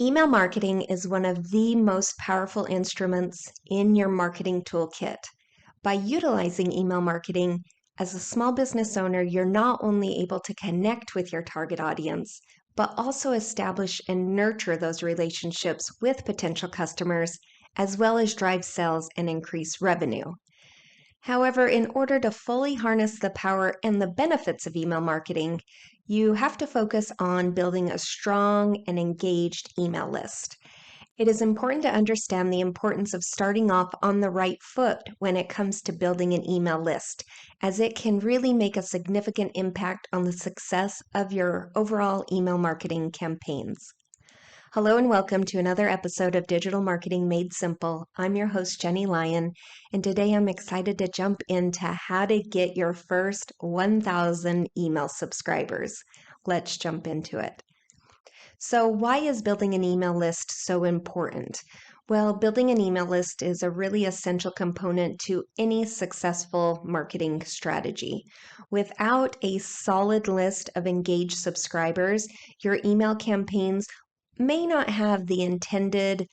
Email marketing is one of the most powerful instruments in your marketing toolkit. By utilizing email marketing, as a small business owner, you're not only able to connect with your target audience, but also establish and nurture those relationships with potential customers, as well as drive sales and increase revenue. However, in order to fully harness the power and the benefits of email marketing, you have to focus on building a strong and engaged email list. It is important to understand the importance of starting off on the right foot when it comes to building an email list, as it can really make a significant impact on the success of your overall email marketing campaigns. Hello and welcome to another episode of Digital Marketing Made Simple. I'm your host, Jennie Lyon, and today I'm excited to jump into how to get your first 1,000 email subscribers. Let's jump into it. So why is building an email list so important? Well, building an email list is a really essential component to any successful marketing strategy. Without a solid list of engaged subscribers, your email campaigns may not have the intended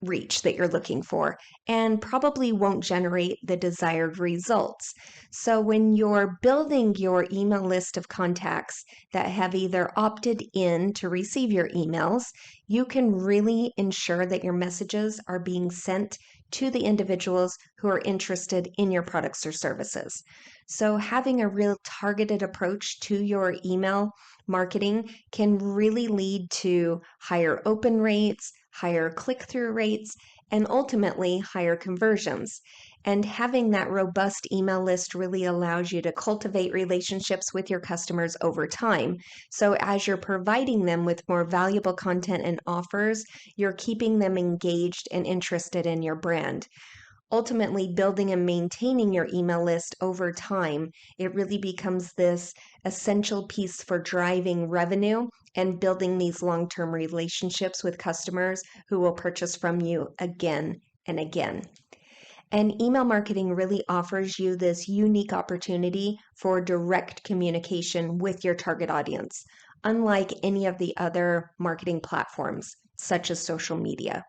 reach that you're looking for and probably won't generate the desired results. So when you're building your email list of contacts that have either opted in to receive your emails, you can really ensure that your messages are being sent to the individuals who are interested in your products or services. So having a real targeted approach to your email marketing can really lead to higher open rates, higher click-through rates, and ultimately higher conversions. And having that robust email list really allows you to cultivate relationships with your customers over time. So as you're providing them with more valuable content and offers, you're keeping them engaged and interested in your brand. Ultimately, building and maintaining your email list over time, it really becomes this essential piece for driving revenue and building these long-term relationships with customers who will purchase from you again and again. And email marketing really offers you this unique opportunity for direct communication with your target audience, unlike any of the other marketing platforms, such as social media.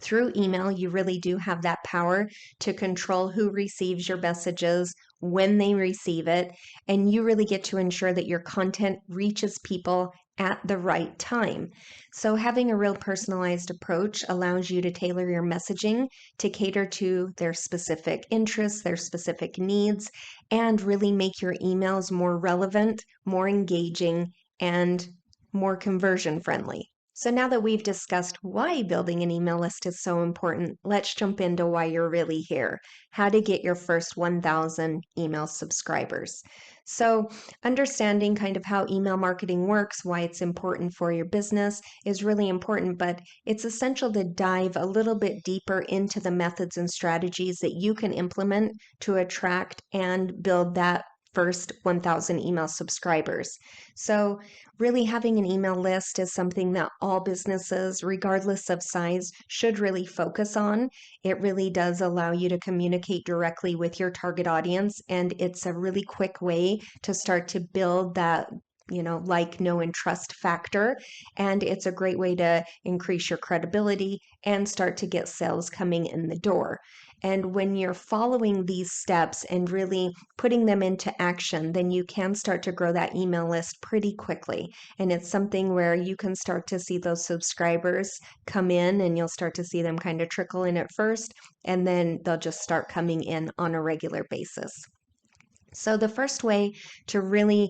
Through email, you really do have that power to control who receives your messages, when they receive it, and you really get to ensure that your content reaches people at the right time. So having a real personalized approach allows you to tailor your messaging to cater to their specific interests, their specific needs, and really make your emails more relevant, more engaging, and more conversion friendly. So now that we've discussed why building an email list is so important, let's jump into why you're really here, how to get your first 1,000 email subscribers. So understanding kind of how email marketing works, why it's important for your business is really important, but it's essential to dive a little bit deeper into the methods and strategies that you can implement to attract and build that first 1,000 email subscribers. So really having an email list is something that all businesses, regardless of size, should really focus on. It really does allow you to communicate directly with your target audience, and it's a really quick way to start to build that like, know, and trust factor. And it's a great way to increase your credibility and start to get sales coming in the door. And when you're following these steps and really putting them into action, then you can start to grow that email list pretty quickly. And it's something where you can start to see those subscribers come in, and you'll start to see them kind of trickle in at first, and then they'll just start coming in on a regular basis. So the first way to really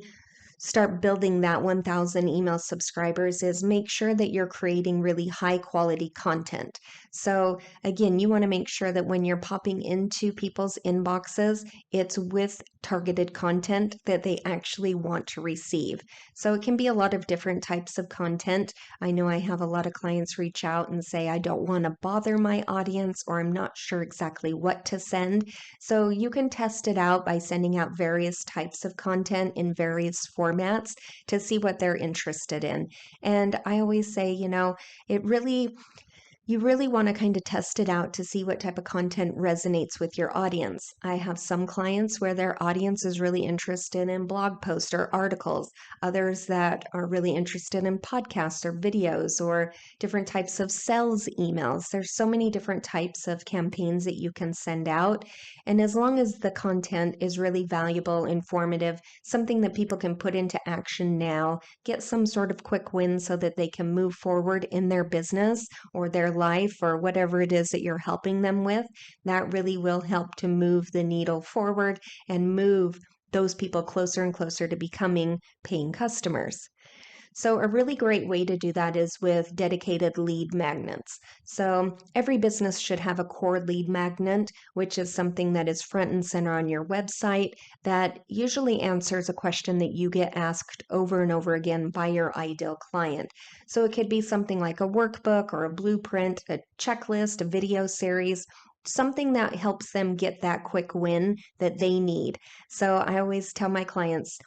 start building that 1,000 email subscribers is make sure that you're creating really high quality content. So again, you want to make sure that when you're popping into people's inboxes, it's with targeted content that they actually want to receive. So it can be a lot of different types of content. I know I have a lot of clients reach out and say, I don't want to bother my audience, or I'm not sure exactly what to send. So you can test it out by sending out various types of content in various formats to see what they're interested in. And I always say, You really want to kind of test it out to see what type of content resonates with your audience. I have some clients where their audience is really interested in blog posts or articles, others that are really interested in podcasts or videos or different types of sales emails. There's so many different types of campaigns that you can send out. And as long as the content is really valuable, informative, something that people can put into action now, get some sort of quick win so that they can move forward in their business or their life or whatever it is that you're helping them with, that really will help to move the needle forward and move those people closer and closer to becoming paying customers. So, a really great way to do that is with dedicated lead magnets. So, every business should have a core lead magnet, which is something that is front and center on your website that usually answers a question that you get asked over and over again by your ideal client. So, it could be something like a workbook or a blueprint, a checklist, a video series. Something that helps them get that quick win that they need. So I always tell my clients,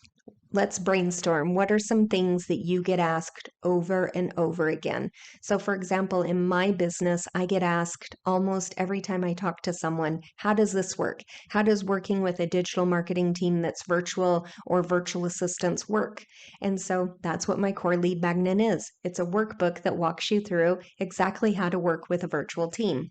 let's brainstorm. What are some things that you get asked over and over again? So, for example, in my business, I get asked almost every time I talk to someone, how does this work? How does working with a digital marketing team that's virtual or virtual assistants work? And so that's what my core lead magnet is. It's a workbook that walks you through exactly how to work with a virtual team.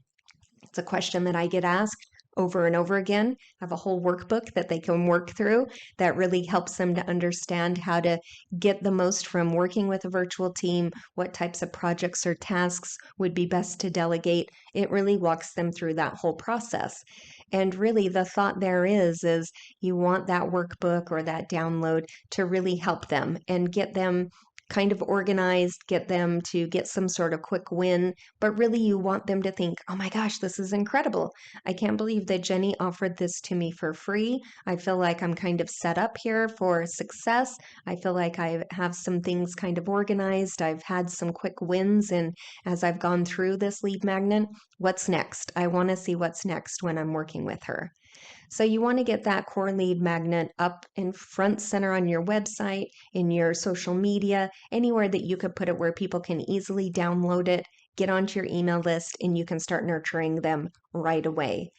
It's a question that I get asked over and over again. I have a whole workbook that they can work through that really helps them to understand how to get the most from working with a virtual team, what types of projects or tasks would be best to delegate. It really walks them through that whole process. And really the thought there is you want that workbook or that download to really help them and get them kind of organized, get them to get some sort of quick win, but really you want them to think, oh my gosh, this is incredible. I can't believe that Jennie offered this to me for free. I feel like I'm kind of set up here for success. I feel like I have some things kind of organized. I've had some quick wins, and as I've gone through this lead magnet, what's next? I want to see what's next when I'm working with her. So you want to get that core lead magnet up in front center on your website, in your social media, anywhere that you could put it where people can easily download it, get onto your email list, and you can start nurturing them right away.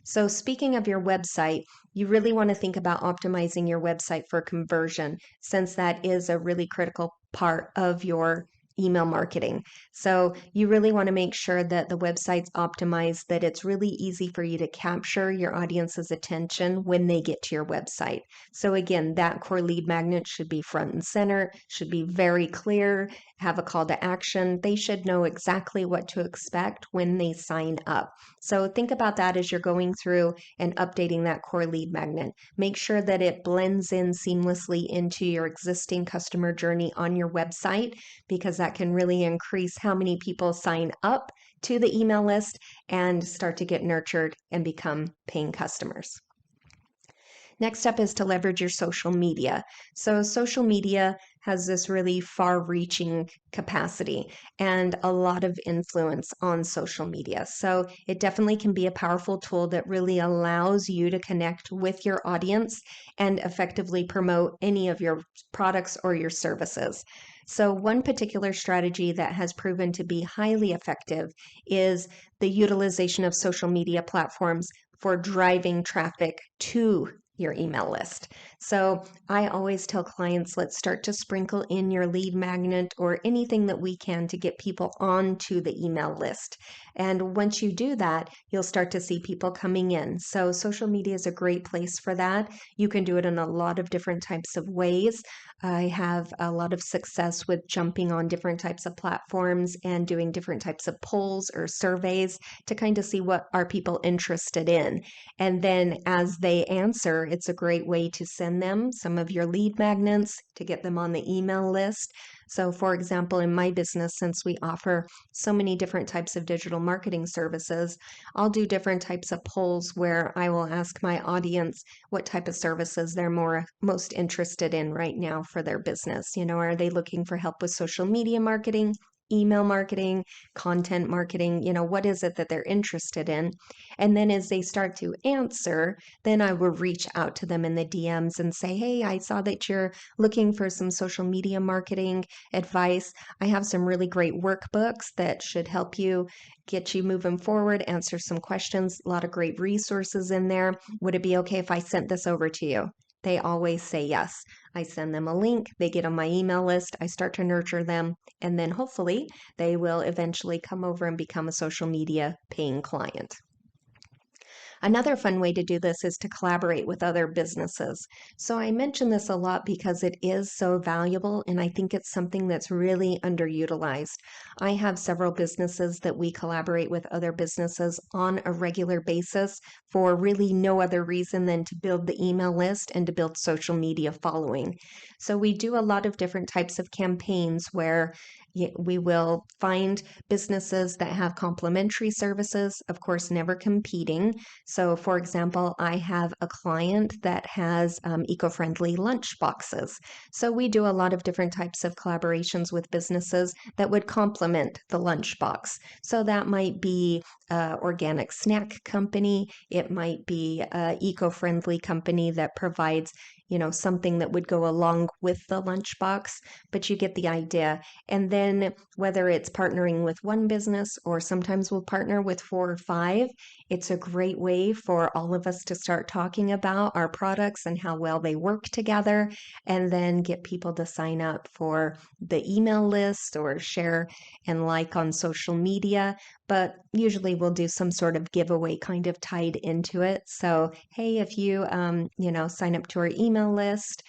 So speaking of your website, you really want to think about optimizing your website for conversion, since that is a really critical part of your email marketing. So you really want to make sure that the website's optimized, that it's really easy for you to capture your audience's attention when they get to your website. So again, that core lead magnet should be front and center, should be very clear, have a call to action. They should know exactly what to expect when they sign up. So think about that as you're going through and updating that core lead magnet. Make sure that it blends in seamlessly into your existing customer journey on your website, because that can really increase how many people sign up to the email list and start to get nurtured and become paying customers. Next up is to leverage your social media. So social media has this really far-reaching capacity and a lot of influence on social media. So it definitely can be a powerful tool that really allows you to connect with your audience and effectively promote any of your products or your services. So one particular strategy that has proven to be highly effective is the utilization of social media platforms for driving traffic to your email list. So I always tell clients, let's start to sprinkle in your lead magnet or anything that we can to get people onto the email list. And once you do that, you'll start to see people coming in. So social media is a great place for that. You can do it in a lot of different types of ways. I have a lot of success with jumping on different types of platforms and doing different types of polls or surveys to kind of see what are people interested in. And then as they answer, it's a great way to send them some of your lead magnets to get them on the email list. So for example, in my business, since we offer so many different types of digital marketing services, I'll do different types of polls where I will ask my audience what type of services they're most interested in right now for their business. You know, are they looking for help with social media marketing? email marketing, content marketing, what is it that they're interested in? And then as they start to answer, then I will reach out to them in the DMs and say, hey, I saw that you're looking for some social media marketing advice. I have some really great workbooks that should help you get you moving forward, answer some questions, a lot of great resources in there. Would it be okay if I sent this over to you? They always say yes. I send them a link, they get on my email list, I start to nurture them, and then hopefully they will eventually come over and become a social media paying client. Another fun way to do this is to collaborate with other businesses. So I mention this a lot because it is so valuable, and I think it's something that's really underutilized. I have several businesses that we collaborate with other businesses on a regular basis for really no other reason than to build the email list and to build social media following. So we do a lot of different types of campaigns where we will find businesses that have complementary services, of course, never competing. So, for example, I have a client that has eco-friendly lunch boxes. So we do a lot of different types of collaborations with businesses that would complement the lunch box. So that might be an organic snack company. It might be an eco-friendly company that provides something that would go along with the lunchbox, but you get the idea. And then whether it's partnering with one business or sometimes we'll partner with 4 or 5, it's a great way for all of us to start talking about our products and how well they work together, and then get people to sign up for the email list or share and like on social media. But usually we'll do some sort of giveaway kind of tied into it. So, hey, if you, sign up to our email list,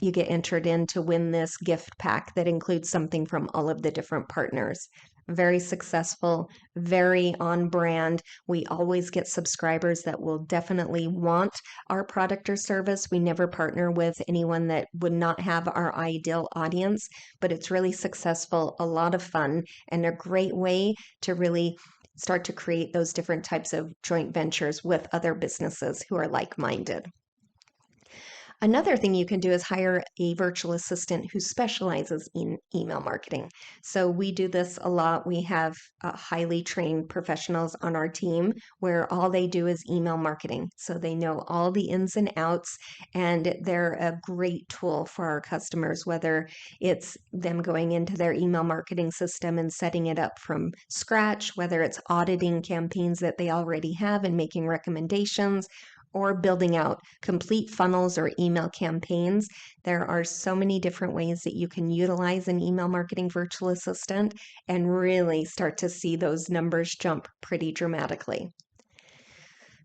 you get entered in to win this gift pack that includes something from all of the different partners. Very successful, very on brand. We always get subscribers that will definitely want our product or service. We never partner with anyone that would not have our ideal audience, but it's really successful, a lot of fun, and a great way to really start to create those different types of joint ventures with other businesses who are like-minded. Another thing you can do is hire a virtual assistant who specializes in email marketing. So we do this a lot. We have highly trained professionals on our team where all they do is email marketing. So they know all the ins and outs, and they're a great tool for our customers, whether it's them going into their email marketing system and setting it up from scratch, whether it's auditing campaigns that they already have and making recommendations, or building out complete funnels or email campaigns. There are so many different ways that you can utilize an email marketing virtual assistant and really start to see those numbers jump pretty dramatically.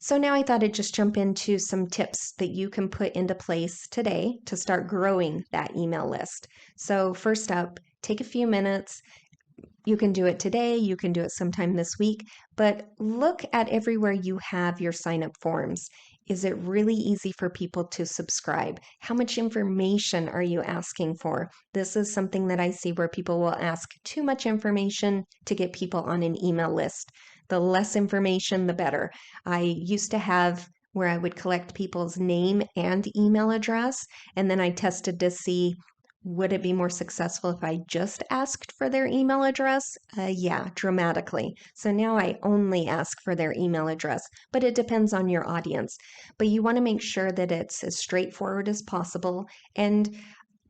So now I thought I'd just jump into some tips that you can put into place today to start growing that email list. So first up, take a few minutes. You can do it today, you can do it sometime this week, but look at everywhere you have your sign-up forms. Is it really easy for people to subscribe? How much information are you asking for? This is something that I see where people will ask too much information to get people on an email list. The less information, the better. I used to have where I would collect people's name and email address, and then I tested to see, would it be more successful if I just asked for their email address? Yeah, dramatically. So now I only ask for their email address, but it depends on your audience. But you want to make sure that it's as straightforward as possible, and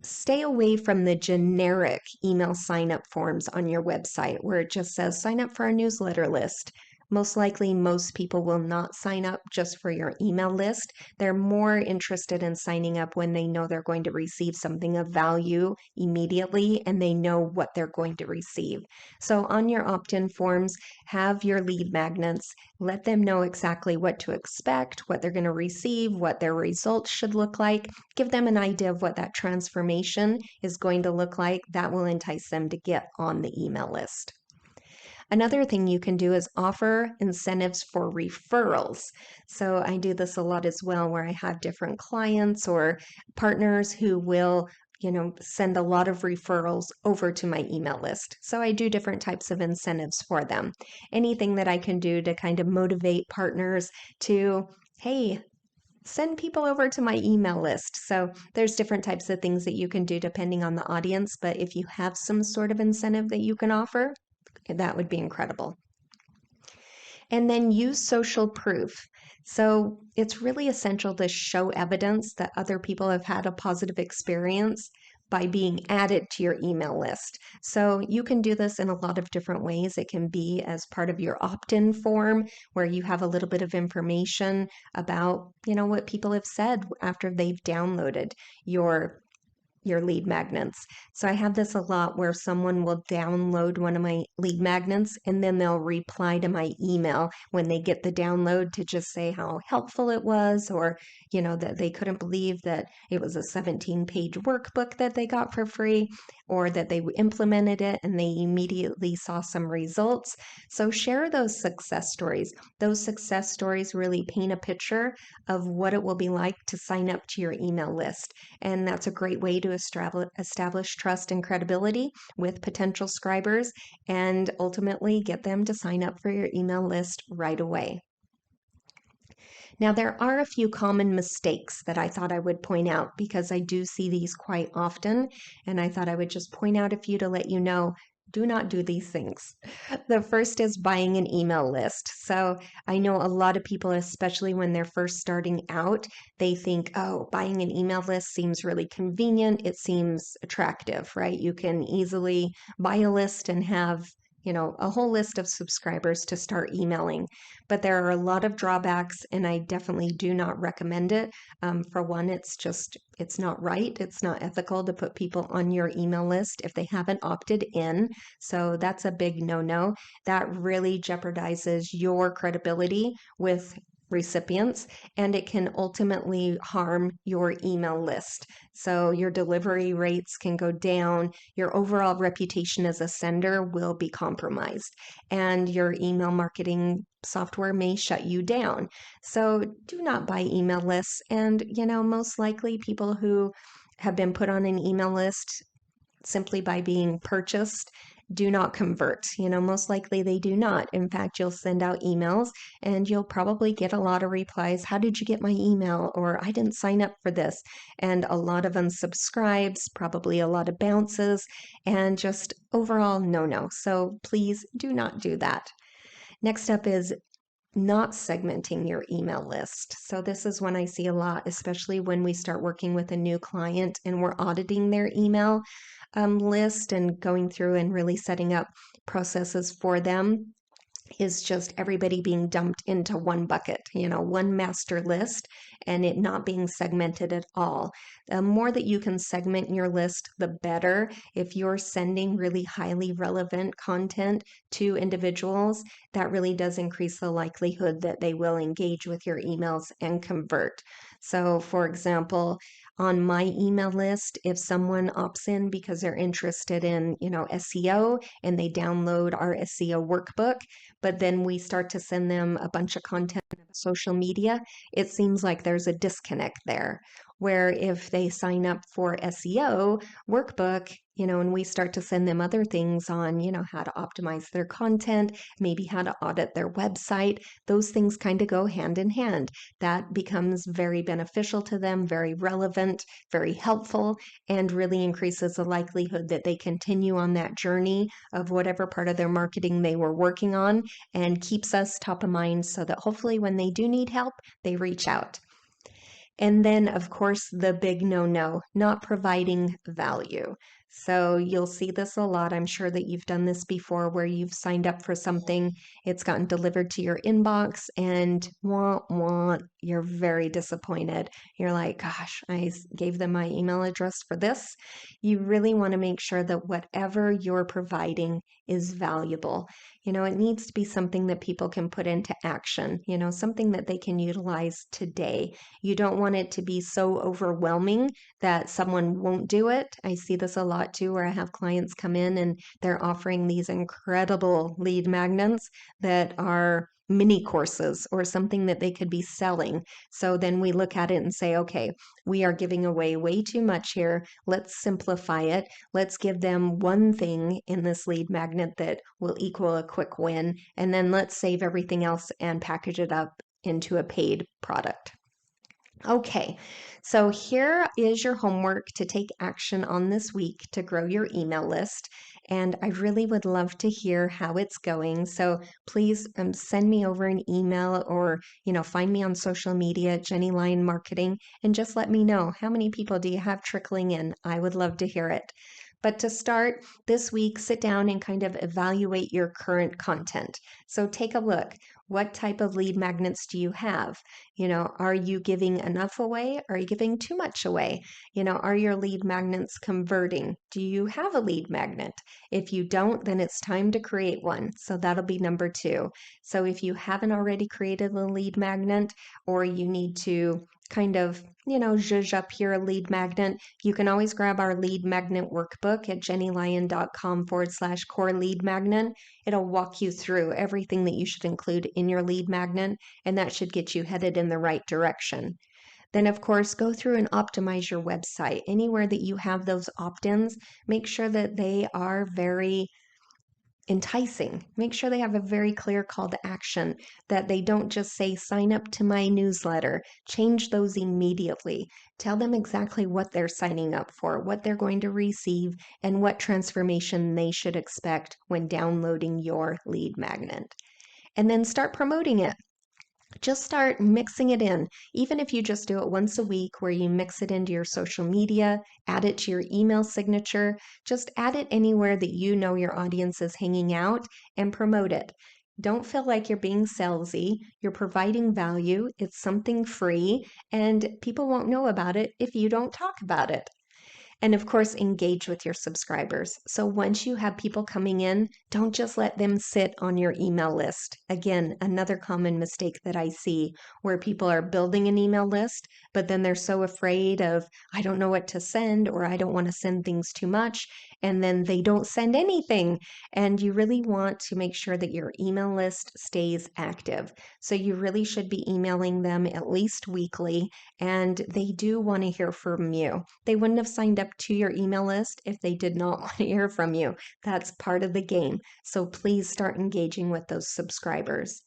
stay away from the generic email sign up forms on your website where it just says sign up for our newsletter list. Most likely, most people will not sign up just for your email list. They're more interested in signing up when they know they're going to receive something of value immediately and they know what they're going to receive. So on your opt-in forms, have your lead magnets. Let them know exactly what to expect, what they're going to receive, what their results should look like. Give them an idea of what that transformation is going to look like. That will entice them to get on the email list. Another thing you can do is offer incentives for referrals. So I do this a lot as well, where I have different clients or partners who will send a lot of referrals over to my email list. So I do different types of incentives for them. Anything that I can do to kind of motivate partners to, hey, send people over to my email list. So there's different types of things that you can do depending on the audience, but if you have some sort of incentive that you can offer, that would be incredible. And then use social proof. So it's really essential to show evidence that other people have had a positive experience by being added to your email list. So you can do this in a lot of different ways. It can be as part of your opt-in form where you have a little bit of information about, what people have said after they've downloaded your lead magnets. So I have this a lot where someone will download one of my lead magnets and then they'll reply to my email when they get the download to just say how helpful it was, or, that they couldn't believe that it was a 17-page workbook that they got for free, or that they implemented it and they immediately saw some results. So share those success stories. Those success stories really paint a picture of what it will be like to sign up to your email list. And that's a great way to establish trust and credibility with potential scribers and ultimately get them to sign up for your email list right away. Now, there are a few common mistakes that I thought I would point out because I do see these quite often, and I thought I would just point out a few to let you know, do not do these things. The first is buying an email list. So I know a lot of people, especially when they're first starting out, they think, oh, buying an email list seems really convenient. It seems attractive, right? You can easily buy a list and have a whole list of subscribers to start emailing. But there are a lot of drawbacks, and I definitely do not recommend it. For one, it's not right. It's not ethical to put people on your email list if they haven't opted in. So that's a big no-no. That really jeopardizes your credibility with recipients, and it can ultimately harm your email list. So your delivery rates can go down, your overall reputation as a sender will be compromised, and your email marketing software may shut you down. So do not buy email lists. And, most likely people who have been put on an email list simply by being purchased do not convert. Most likely they do not. In fact, you'll send out emails and you'll probably get a lot of replies. How did you get my email? Or I didn't sign up for this. And a lot of unsubscribes, probably a lot of bounces, and just overall no. So please do not do that. Next up is not segmenting your email list. So this is one I see a lot, especially when we start working with a new client and we're auditing their email list and going through and really setting up processes for them, is just everybody being dumped into one bucket, one master list, and it not being segmented at all. The more that you can segment your list, the better. If you're sending really highly relevant content to individuals, that really does increase the likelihood that they will engage with your emails and convert. So, for example, on my email list, if someone opts in because they're interested in, SEO, and they download our SEO workbook, but then we start to send them a bunch of content on social media, it seems like there's a disconnect there. Where if they sign up for SEO workbook, and we start to send them other things on, how to optimize their content, maybe how to audit their website, those things kind of go hand in hand. That becomes very beneficial to them, very relevant, very helpful, and really increases the likelihood that they continue on that journey of whatever part of their marketing they were working on, and keeps us top of mind so that hopefully when they do need help, they reach out. And then, of course, the big no, not providing value. So you'll see this a lot. I'm sure that you've done this before where you've signed up for something, it's gotten delivered to your inbox, and you're very disappointed. You're like, gosh, I gave them my email address for this. You really want to make sure that whatever you're providing is valuable. It needs to be something that people can put into action, something that they can utilize today. You don't want it to be so overwhelming that someone won't do it. I see this a lot too, where I have clients come in and they're offering these incredible lead magnets that are mini courses or something that they could be selling. So then we look at it and say, okay, we are giving away way too much here. Let's simplify it. Let's give them one thing in this lead magnet that will equal a quick win. And then let's save everything else and package it up into a paid product. Okay, so here is your homework to take action on this week to grow your email list. And I really would love to hear how it's going. So please send me over an email or, find me on social media, Jennie Lyon Marketing, and just let me know how many people do you have trickling in. I would love to hear it. But to start this week, sit down and kind of evaluate your current content. So take a look. What type of lead magnets do you have? Are you giving enough away? Are you giving too much away? Are your lead magnets converting? Do you have a lead magnet? If you don't, then it's time to create one. So that'll be number 2. So if you haven't already created a lead magnet, or you need to kind of, zhuzh up your lead magnet, you can always grab our lead magnet workbook at jennielyon.com/core lead magnet. It'll walk you through everything that you should include in your lead magnet, and that should get you headed in the right direction. Then, of course, go through and optimize your website. Anywhere that you have those opt-ins, make sure that they are very enticing. Make sure they have a very clear call to action, that they don't just say, sign up to my newsletter. Change those immediately. Tell them exactly what they're signing up for, what they're going to receive, and what transformation they should expect when downloading your lead magnet. And then start promoting it. Just start mixing it in. Even if you just do it once a week where you mix it into your social media, add it to your email signature, just add it anywhere that you know your audience is hanging out and promote it. Don't feel like you're being salesy. You're providing value. It's something free, and people won't know about it if you don't talk about it. And of course, engage with your subscribers. So once you have people coming in, don't just let them sit on your email list. Again, another common mistake that I see where people are building an email list, but then they're so afraid of, I don't know what to send, or I don't want to send things too much, and then they don't send anything. And you really want to make sure that your email list stays active. So you really should be emailing them at least weekly, and they do want to hear from you. They wouldn't have signed up to your email list if they did not want to hear from you. That's part of the game. So please start engaging with those subscribers.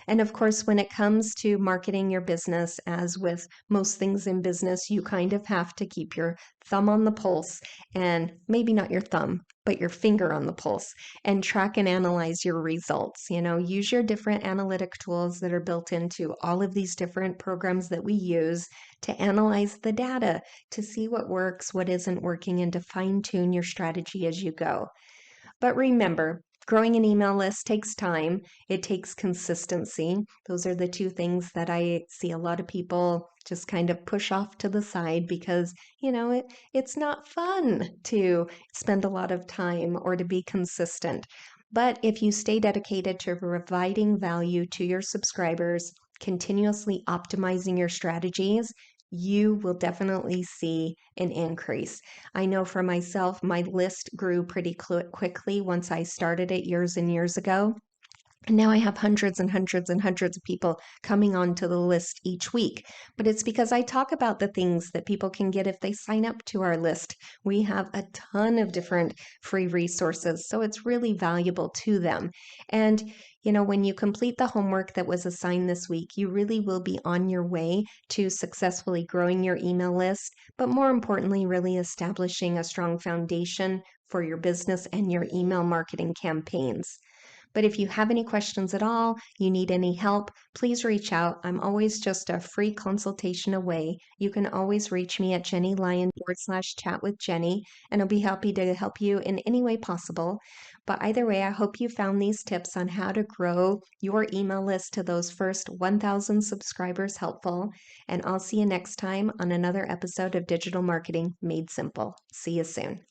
And of course, when it comes to marketing your business, as with most things in business, you kind of have to keep your thumb on the pulse, and maybe not your thumb, but your finger on the pulse, and track and analyze your results. Use your different analytic tools that are built into all of these different programs that we use to analyze the data, to see what works, what isn't working, and to fine tune your strategy as you go. But remember, growing an email list takes time. It takes consistency. Those are the 2 things that I see a lot of people just kind of push off to the side because, it's not fun to spend a lot of time or to be consistent. But if you stay dedicated to providing value to your subscribers, continuously optimizing your strategies, you will definitely see an increase. I know for myself, my list grew pretty quickly once I started it years and years ago. And now I have hundreds and hundreds and hundreds of people coming onto the list each week. But it's because I talk about the things that people can get if they sign up to our list. We have a ton of different free resources, so it's really valuable to them. And when you complete the homework that was assigned this week, you really will be on your way to successfully growing your email list, but more importantly, really establishing a strong foundation for your business and your email marketing campaigns. But if you have any questions at all, you need any help, please reach out. I'm always just a free consultation away. You can always reach me at jennielyon.com/chat with Jennie, and I'll be happy to help you in any way possible. But either way, I hope you found these tips on how to grow your email list to those first 1,000 subscribers helpful. And I'll see you next time on another episode of Digital Marketing Made Simple. See you soon.